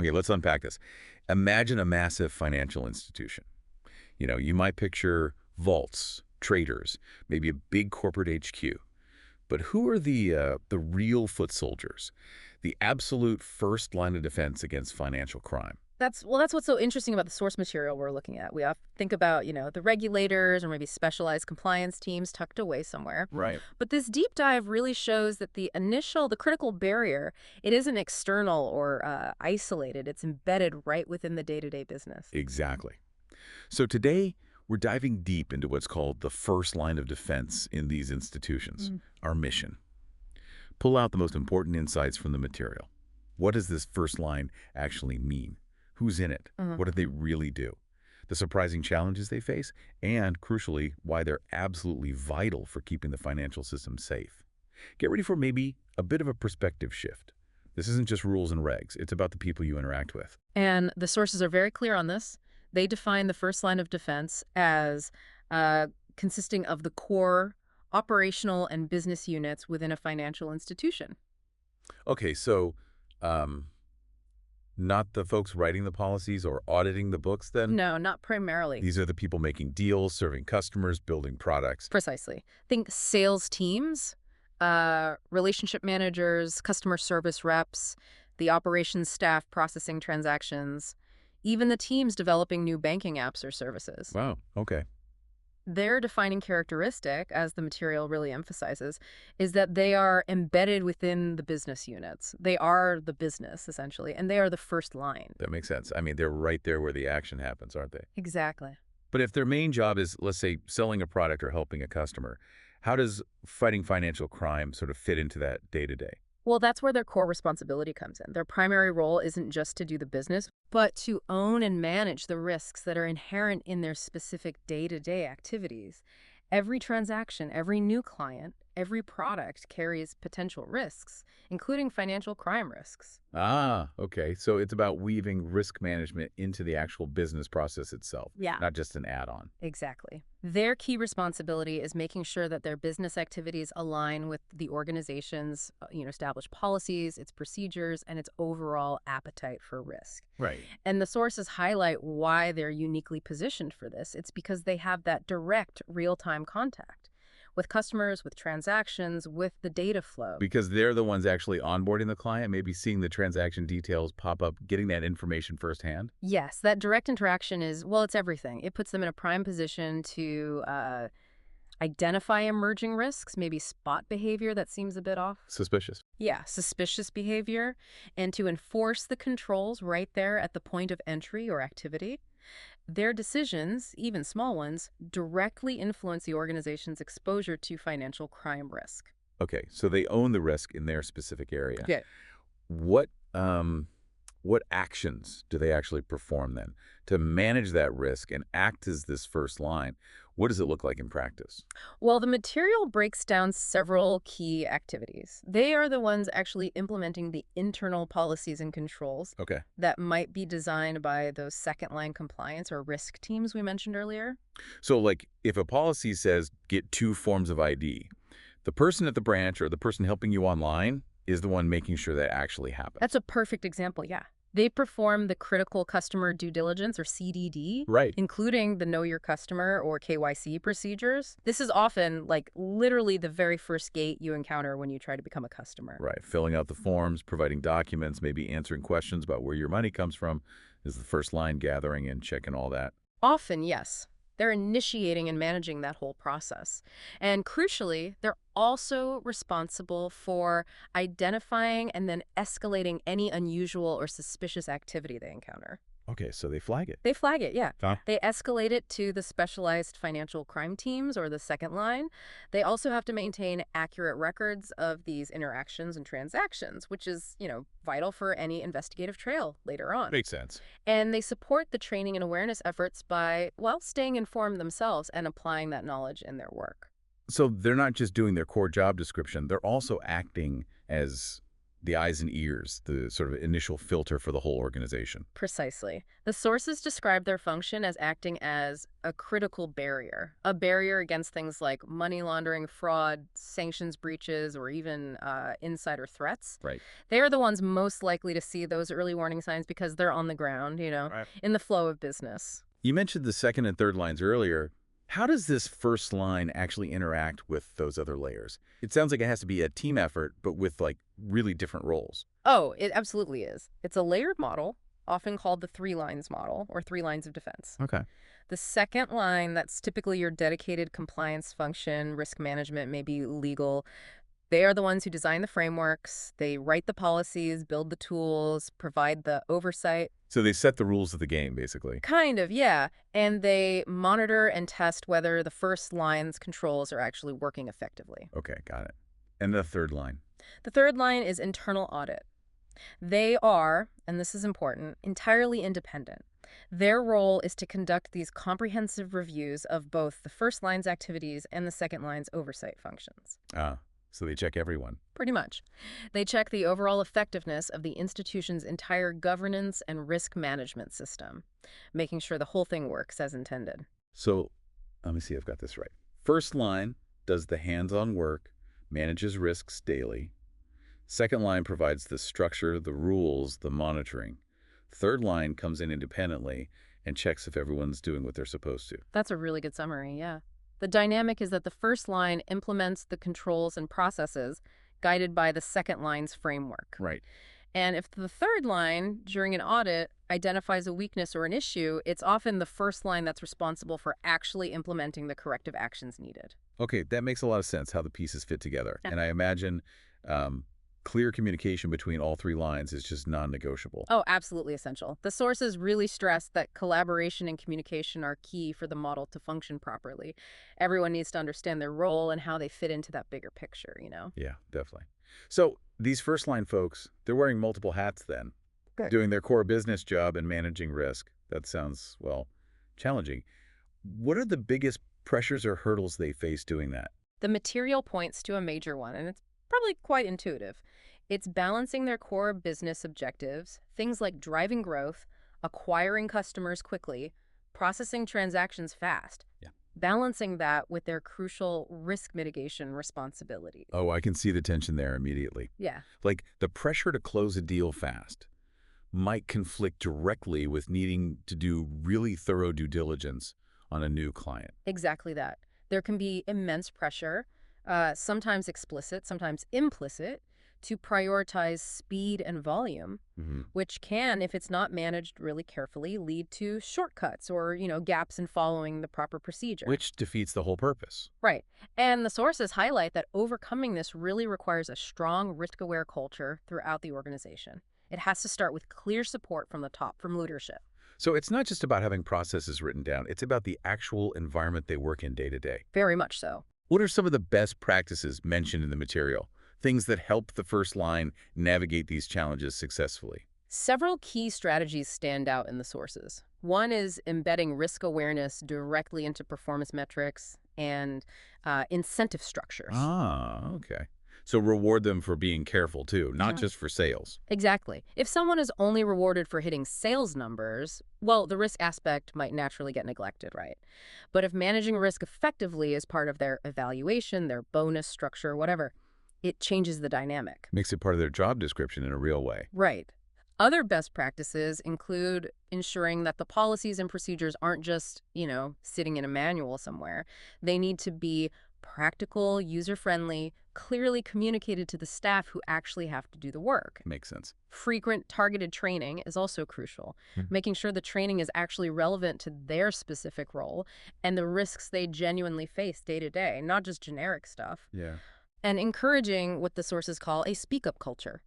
Okay, let's unpack this. Imagine a massive financial institution. You might picture vaults, traders, maybe a big corporate HQ. But who are the real foot soldiers? The absolute first line of defense against financial crime. That's what's so interesting about the source material we're looking at. We often think about, the regulators or maybe specialized compliance teams tucked away somewhere. Right. But this deep dive really shows that the critical barrier, it isn't external or isolated. It's embedded right within the day-to-day business. Exactly. So today, we're diving deep into what's called the first line of defense in these institutions, our mission. Pull out the most important insights from the material. What does this first line actually mean? Who's in it? Mhm. What do they really do? The surprising challenges they face, and crucially, why they're absolutely vital for keeping the financial system safe. Get ready for maybe a bit of a perspective shift. This isn't just rules and regs. It's about the people you interact with. And the sources are very clear on this. They define the first line of defense as consisting of the core operational and business units within a financial institution. Okay, so um, not the folks writing the policies or auditing the books then? No, not primarily. These are the people making deals, serving customers, building products. Precisely. Think sales teams, relationship managers, customer service reps, the operations staff processing transactions, even the teams developing new banking apps or services. Wow, okay. Their defining characteristic, as the material really emphasizes, is that they are embedded within the business units. They are the business, essentially, and they are the first line. That makes sense. I mean, they're right there where the action happens, aren't they? Exactly. But if their main job is, let's say, selling a product or helping a customer, how does fighting financial crime sort of fit into that day-to-day? Well, that's where their core responsibility comes in. Their primary role isn't just to do the business, but to own and manage the risks that are inherent in their specific day-to-day activities. Every transaction, every new client, every product carries potential risks, including financial crime risks. Ah, okay. So it's about weaving risk management into the actual business process itself, Yeah. not just an add-on. Exactly. Their key responsibility is making sure that their business activities align with the organization's, established policies, its procedures, and its overall appetite for risk. Right. And the sources highlight why they're uniquely positioned for this. It's because they have that direct real-time contact with customers, with transactions, with the data flow. Because they're the ones actually onboarding the client, maybe seeing the transaction details pop up, getting that information firsthand. Yes, that direct interaction is, well, it's everything. It puts them in a prime position to identify emerging risks, maybe spot behavior that seems a bit off. Suspicious. Yeah, suspicious behavior, and to enforce the controls right there at the point of entry or activity. Their decisions, even small ones, directly influence the organization's exposure to financial crime risk. Okay, so they own the risk in their specific area. Yeah. What what actions do they actually perform then to manage that risk and act as this first line? What does it look like in practice? Well, the material breaks down several key activities. They are the ones actually implementing the internal policies and controls Okay. that might be designed by those second-line compliance or risk teams we mentioned earlier. So like if a policy says get 2 forms of ID, the person at the branch or the person helping you online is the one making sure that actually happens. That's a perfect example, yeah. They perform the critical customer due diligence, or CDD, Right. including the Know Your Customer or KYC procedures. This is often, like, literally the very first gate you encounter when you try to become a customer. Right. Filling out the forms, providing documents, maybe answering questions about where your money comes from is the first line, gathering and checking all that. Often, yes. They're initiating and managing that whole process. And crucially, they're also responsible for identifying and then escalating any unusual or suspicious activity they encounter. Okay, so they flag it. They flag it, yeah. Huh? They escalate it to the specialized financial crime teams or the second line. They also have to maintain accurate records of these interactions and transactions, which is, vital for any investigative trail later on. Makes sense. And they support the training and awareness efforts by, well, staying informed themselves and applying that knowledge in their work. So they're not just doing their core job description, they're also acting as the eyes and ears, the sort of initial filter for the whole organization. Precisely. The sources describe their function as acting as a critical barrier, a barrier against things like money laundering, fraud, sanctions breaches, or even insider threats. Right. They are the ones most likely to see those early warning signs because they're on the ground, Right. in the flow of business. You mentioned the second and third lines earlier. How does this first line actually interact with those other layers? It sounds like it has to be a team effort, but with like really different roles. Oh, it absolutely is. It's a layered model, often called the three lines model or three lines of defense. Okay. The second line, that's typically your dedicated compliance function, risk management, maybe legal. They are the ones who design the frameworks, they write the policies, build the tools, provide the oversight. So they set the rules of the game, basically. Kind of, yeah. And they monitor and test whether the first line's controls are actually working effectively. Okay, got it. And the third line. The third line is internal audit. They are, and this is important, entirely independent. Their role is to conduct these comprehensive reviews of both the first line's activities and the second line's oversight functions. Ah, so they check everyone. Pretty much. They check the overall effectiveness of the institution's entire governance and risk management system, making sure the whole thing works as intended. So let me see if I've got this right. First line does the hands-on work, manages risks daily. Second line provides the structure, the rules, the monitoring. Third line comes in independently and checks if everyone's doing what they're supposed to. That's a really good summary, yeah. The dynamic is that the first line implements the controls and processes guided by the second line's framework. Right. And if the third line, during an audit, identifies a weakness or an issue, it's often the first line that's responsible for actually implementing the corrective actions needed. Okay, that makes a lot of sense how the pieces fit together. Yeah. And I imagine clear communication between all three lines is just non-negotiable. Oh, absolutely essential. The sources really stress that collaboration and communication are key for the model to function properly. Everyone needs to understand their role and how they fit into that bigger picture. Yeah, definitely. So these first line folks, they're wearing multiple hats then, Good. doing their core business job and managing risk. That sounds, well, challenging. What are the biggest pressures or hurdles they face doing that? The material points to a major one, and it's probably quite intuitive. It's balancing their core business objectives, things like driving growth, acquiring customers quickly, processing transactions fast. Yeah. Balancing that with their crucial risk mitigation responsibilities. Oh, I can see the tension there immediately. Yeah, Like the pressure to close a deal fast might conflict directly with needing to do really thorough due diligence on a new client. exactly that. There can be immense pressure, sometimes explicit, sometimes implicit, to prioritize speed and volume, which can, if it's not managed really carefully, lead to shortcuts or, gaps in following the proper procedure. Which defeats the whole purpose. Right. And the sources highlight that overcoming this really requires a strong risk-aware culture throughout the organization. It has to start with clear support from the top, from leadership. So it's not just about having processes written down. It's about the actual environment they work in day to day. Very much so. What are some of the best practices mentioned in the material? Things that help the first line navigate these challenges successfully? Several key strategies stand out in the sources. One is embedding risk awareness directly into performance metrics and incentive structures. Ah, okay. So reward them for being careful too, not Yeah. just for sales. Exactly. If someone is only rewarded for hitting sales numbers, well, the risk aspect might naturally get neglected, right? But if managing risk effectively is part of their evaluation, their bonus structure, whatever, it changes the dynamic. Makes it part of their job description in a real way. Right. Other best practices include ensuring that the policies and procedures aren't just, sitting in a manual somewhere. They need to be practical, user-friendly, clearly communicated to the staff who actually have to do the work. Makes sense. Frequent targeted training is also crucial, making sure the training is actually relevant to their specific role and the risks they genuinely face day to day, not just generic stuff. Yeah. And encouraging what the sources call a speak-up culture,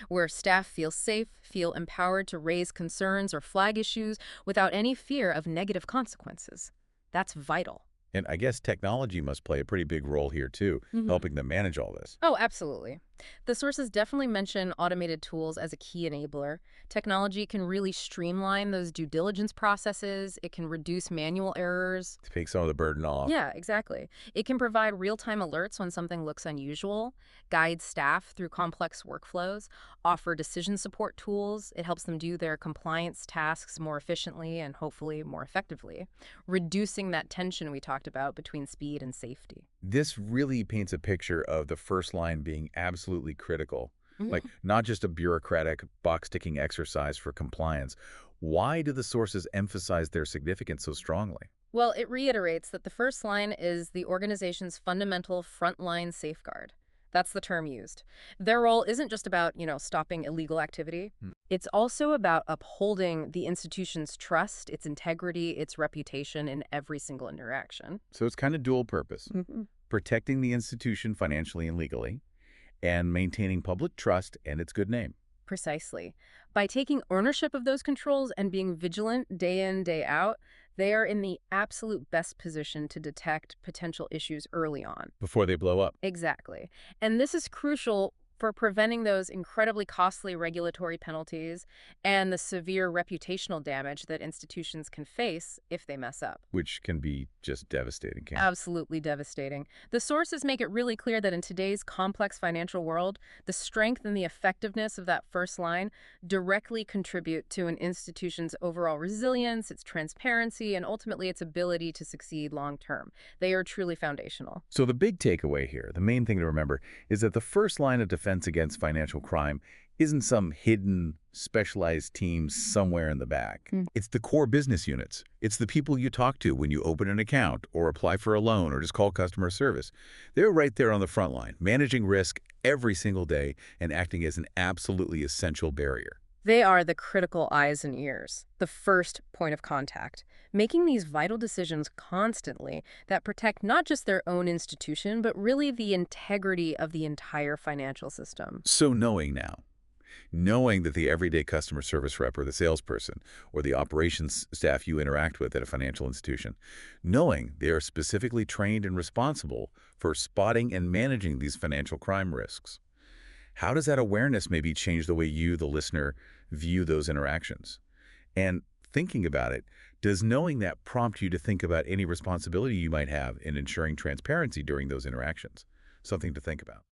where staff feel safe, feel empowered to raise concerns or flag issues without any fear of negative consequences. That's vital. And I guess technology must play a pretty big role here too, helping them manage all this. Oh, absolutely. The sources definitely mention automated tools as a key enabler. Technology can really streamline those due diligence processes. It can reduce manual errors. To take some of the burden off. Yeah, exactly. It can provide real-time alerts when something looks unusual, guide staff through complex workflows, offer decision support tools. It helps them do their compliance tasks more efficiently and hopefully more effectively, reducing that tension we talked about between speed and safety. This really paints a picture of the first line being absolutely critical, like not just a bureaucratic box-ticking exercise for compliance. Why do the sources emphasize their significance so strongly? Well, it reiterates that the first line is the organization's fundamental frontline safeguard. That's the term used. Their role isn't just about, stopping illegal activity. Hmm. It's also about upholding the institution's trust, its integrity, its reputation in every single interaction. So it's kind of dual purpose, Mhm. protecting the institution financially and legally, and maintaining public trust and its good name. Precisely. By taking ownership of those controls and being vigilant day in, day out, they are in the absolute best position to detect potential issues early on. Before they blow up. Exactly. And this is crucial for preventing those incredibly costly regulatory penalties and the severe reputational damage that institutions can face if they mess up. Which can be just devastating, can't it? Absolutely devastating. The sources make it really clear that in today's complex financial world, the strength and the effectiveness of that first line directly contribute to an institution's overall resilience, its transparency, and ultimately its ability to succeed long term. They are truly foundational. So the big takeaway here, the main thing to remember, is that the first line of defense against financial crime isn't some hidden, specialized team somewhere in the back. It's the core business units. It's the people you talk to when you open an account or apply for a loan or just call customer service. They're right there on the front line, managing risk every single day and acting as an absolutely essential barrier. They are the critical eyes and ears, the first point of contact, making these vital decisions constantly that protect not just their own institution, but really the integrity of the entire financial system. So knowing that the everyday customer service rep or the salesperson or the operations staff you interact with at a financial institution, knowing they are specifically trained and responsible for spotting and managing these financial crime risks. How does that awareness maybe change the way you, the listener, view those interactions? And thinking about it, does knowing that prompt you to think about any responsibility you might have in ensuring transparency during those interactions? Something to think about.